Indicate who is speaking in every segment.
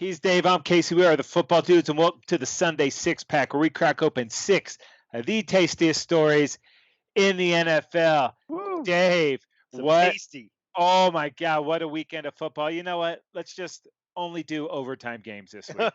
Speaker 1: He's Dave. I'm Casey. We are the Football Dudes, and welcome to the Sunday Six Pack, where we crack open six of the tastiest stories in the NFL.
Speaker 2: Woo!
Speaker 1: Dave,
Speaker 2: So
Speaker 1: what?
Speaker 2: tasty.
Speaker 1: Oh my God, what a weekend of football! You know what? Let's just only do overtime games this week.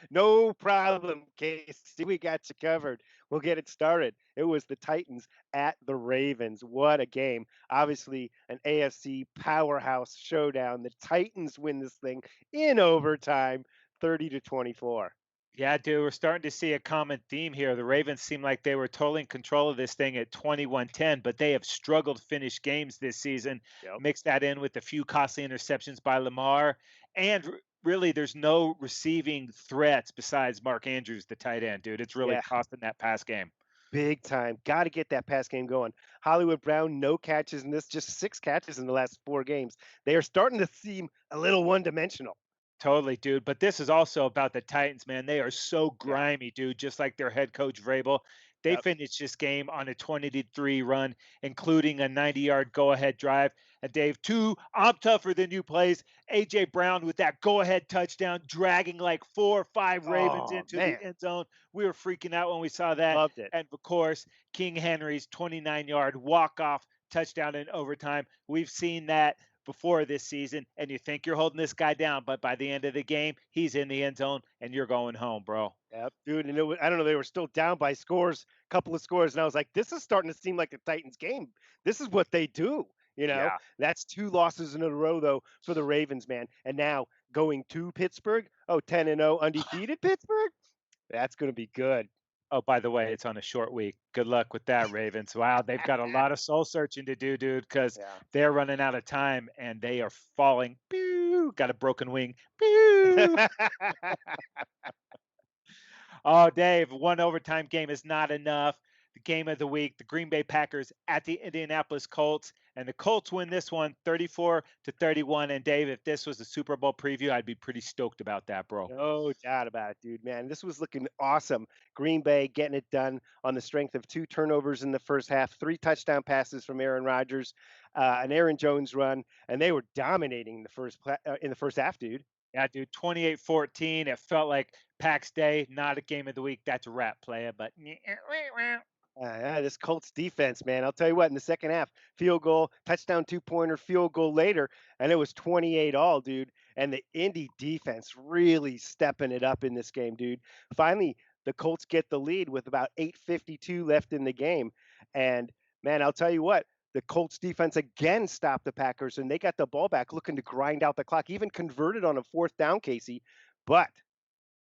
Speaker 2: No problem, Casey. We got you covered. We'll get it started. It was the Titans at the Ravens. What a game. Obviously, an AFC powerhouse showdown. The Titans win this thing in overtime, 30-24.
Speaker 1: Yeah, dude, we're starting to see a common theme here. The Ravens seem like they were totally in control of this thing at 21-10, but they have struggled to finish games this season.
Speaker 2: Yep.
Speaker 1: Mix that in with a few costly interceptions by Lamar, and really, there's no receiving threats besides Mark Andrews, the tight end, dude. It's really
Speaker 2: Yeah,
Speaker 1: costing that pass game.
Speaker 2: big time. Got to get that pass game going. Hollywood Brown, no catches in this, just 6 catches in the last 4 games. They are starting to seem a little one-dimensional.
Speaker 1: Totally, dude. But this is also about the Titans, man. They are so
Speaker 2: Yeah.
Speaker 1: grimy, dude, just like their head coach Vrabel. They
Speaker 2: Yep.
Speaker 1: finished this game on a 20-3 run, including a 90-yard go-ahead drive. And Dave, two I'm tougher than you plays. AJ Brown with that go-ahead touchdown, dragging like 4 or 5 Ravens
Speaker 2: Oh,
Speaker 1: into the
Speaker 2: man.
Speaker 1: end zone. We were freaking out when we saw that.
Speaker 2: Loved it.
Speaker 1: And of course, King Henry's 29-yard walk-off touchdown in overtime. We've seen that before this season, and you think you're holding this guy down, but by the end of the game, he's in the end zone and you're going home, bro.
Speaker 2: Yep, dude, and I don't know, they were still down by scores, couple of scores, and I was like, "This is starting to seem like the Titans game. This is what they do."
Speaker 1: Yeah.
Speaker 2: That's 2 losses in a row though for the Ravens, man. And now going to Pittsburgh, 10-0 undefeated Pittsburgh. That's going to be good.
Speaker 1: Oh, by the way, it's on a short week. Good luck with that, Ravens. Wow, they've got a lot of soul searching to do, dude, because
Speaker 2: Yeah.
Speaker 1: they're running out of time and they are falling. Pew, got a broken wing. Pew. Oh, Dave, one overtime game is not enough. The game of the week, the Green Bay Packers at the Indianapolis Colts, and the Colts win this one 34-31. And Dave, if this was a Super Bowl preview, I'd be pretty stoked about that, bro.
Speaker 2: No doubt about it, dude, man. This was looking awesome. Green Bay getting it done on the strength of 2 turnovers in the first half, 3 touchdown passes from Aaron Rodgers, an Aaron Jones run, and they were dominating in the first half, dude.
Speaker 1: Yeah, dude, 28-14. It felt like Pack's Day, not a game of the week. That's a wrap, player. But
Speaker 2: This Colts defense, man. I'll tell you what, in the second half, field goal, touchdown, 2-pointer, field goal later, and it was 28 all, dude. And the Indy defense really stepping it up in this game, dude. Finally, the Colts get the lead with about 8:52 left in the game. And man, I'll tell you what, the Colts defense again stopped the Packers and they got the ball back looking to grind out the clock, even converted on a fourth down, Casey, but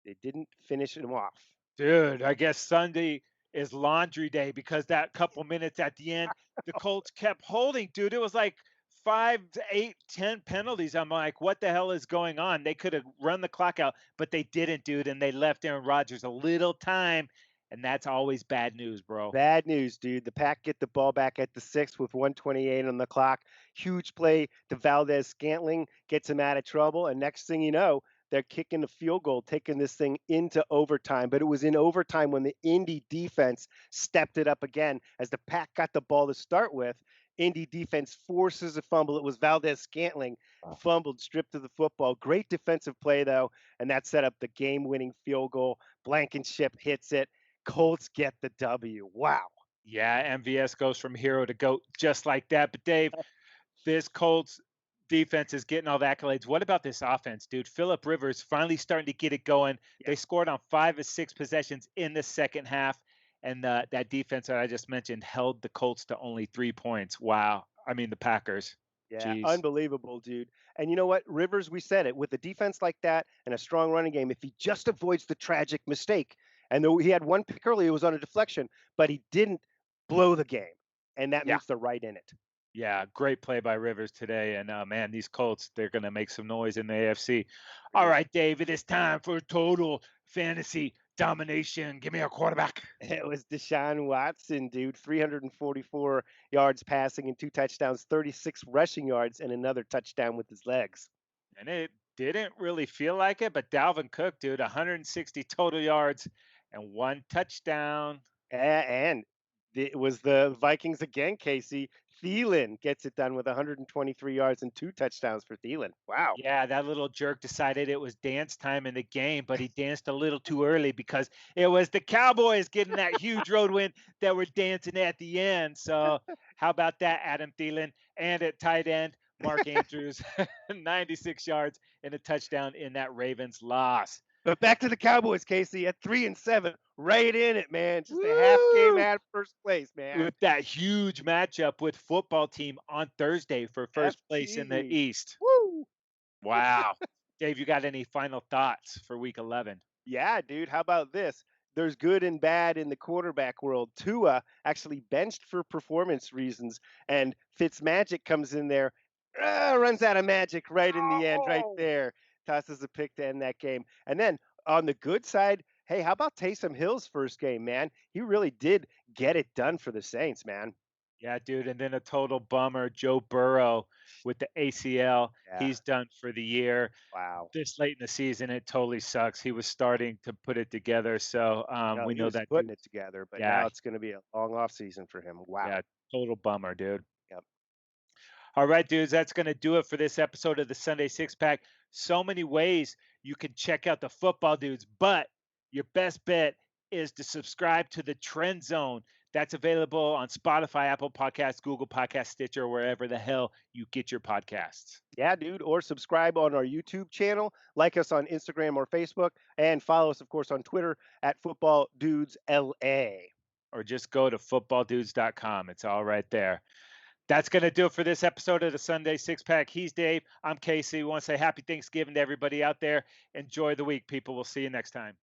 Speaker 2: they didn't finish them off.
Speaker 1: dude, I guess Sunday is laundry day because that couple minutes at the end, the Colts kept holding, dude. It was like 5 to 8, 10 penalties. I'm like, what the hell is going on? They could have run the clock out, but they didn't, dude. And they left Aaron Rodgers a little time. And that's always bad news, bro.
Speaker 2: Bad news, dude. The Pack get the ball back at the 6 with 128 on the clock. Huge play to Valdez Scantling, gets him out of trouble. And next thing you know, they're kicking the field goal, taking this thing into overtime. But it was in overtime when the Indy defense stepped it up again. As the Pack got the ball to start with, Indy defense forces a fumble. It was Valdez Scantling fumbled, stripped of the football. Great defensive play, though. And that set up the game winning field goal. Blankenship hits it. Colts get the W. Wow.
Speaker 1: Yeah, MVS goes from hero to GOAT just like that. But Dave, this Colts defense is getting all the accolades. What about this offense, dude? Philip Rivers finally starting to get it going.
Speaker 2: Yeah.
Speaker 1: They scored on 5 of 6 possessions in the second half. And that defense that I just mentioned held the Colts to only 3 points. Wow. I mean, the Packers.
Speaker 2: Yeah,
Speaker 1: Jeez.
Speaker 2: unbelievable, dude. And you know what? Rivers, we said it, with a defense like that and a strong running game, if he just avoids the tragic mistake, and though he had one pick early, it was on a deflection, but he didn't blow the game. And that
Speaker 1: Yeah.
Speaker 2: means they're right in it.
Speaker 1: Yeah, great play by Rivers today. And man, these Colts, they're going to make some noise in the AFC. All
Speaker 2: Yeah.
Speaker 1: right, Dave, it is time for total fantasy domination. Give me a quarterback.
Speaker 2: It was Deshaun Watson, dude. 344 yards passing and 2 touchdowns, 36 rushing yards, and another touchdown with his legs.
Speaker 1: And it didn't really feel like it, but Dalvin Cook, dude, 160 total yards and 1 touchdown.
Speaker 2: And it was the Vikings again, Casey. Thielen gets it done with 123 yards and 2 touchdowns for Thielen. Wow.
Speaker 1: Yeah, that little jerk decided it was dance time in the game, but he danced a little too early because it was the Cowboys getting that huge road win that were dancing at the end. So, how about that, Adam Thielen? And at tight end, Mark Andrews, 96 yards and a touchdown in that Ravens loss.
Speaker 2: But back to the Cowboys, Casey, at 3-7, right in it, man. Just a half game
Speaker 1: Woo!
Speaker 2: out of first place, man.
Speaker 1: With that huge matchup with football team on Thursday for first place in the
Speaker 2: FT.
Speaker 1: East.
Speaker 2: Woo!
Speaker 1: Wow. Dave, you got any final thoughts for week 11?
Speaker 2: Yeah, dude. How about this? There's good and bad in the quarterback world. Tua actually benched for performance reasons, and Fitzmagic comes in there, runs out of magic right in the end, right
Speaker 1: Oh,
Speaker 2: there. Tosses a pick to end that game. And then on the good side, hey, how about Taysom Hill's first game, man? He really did get it done for the Saints, man.
Speaker 1: yeah, dude. And then a total bummer, Joe Burrow with the ACL.
Speaker 2: Yeah.
Speaker 1: He's done for the year.
Speaker 2: Wow.
Speaker 1: This late in the season, it totally sucks. He was starting to put it together. So
Speaker 2: No,
Speaker 1: we
Speaker 2: he
Speaker 1: know
Speaker 2: was
Speaker 1: that dude.
Speaker 2: putting it together, but
Speaker 1: Yeah,
Speaker 2: now it's going to be a long off season for him. Wow.
Speaker 1: yeah, total bummer, dude.
Speaker 2: Yep.
Speaker 1: All right, dudes, that's going to do it for this episode of the Sunday Six Pack. So many ways you can check out the football dudes, but your best bet is to subscribe to the Trend Zone. That's available on Spotify, Apple Podcasts, Google Podcasts, Stitcher, wherever the hell you get your podcasts.
Speaker 2: Yeah, dude. Or subscribe on our YouTube channel, like us on Instagram or Facebook, and follow us, of course, on Twitter at Football Dudes LA.
Speaker 1: Or just go to footballdudes.com. It's all right there. That's going to do it for this episode of the Sunday Six Pack. He's Dave. I'm Casey. We want to say happy Thanksgiving to everybody out there. Enjoy the week, people. We'll see you next time.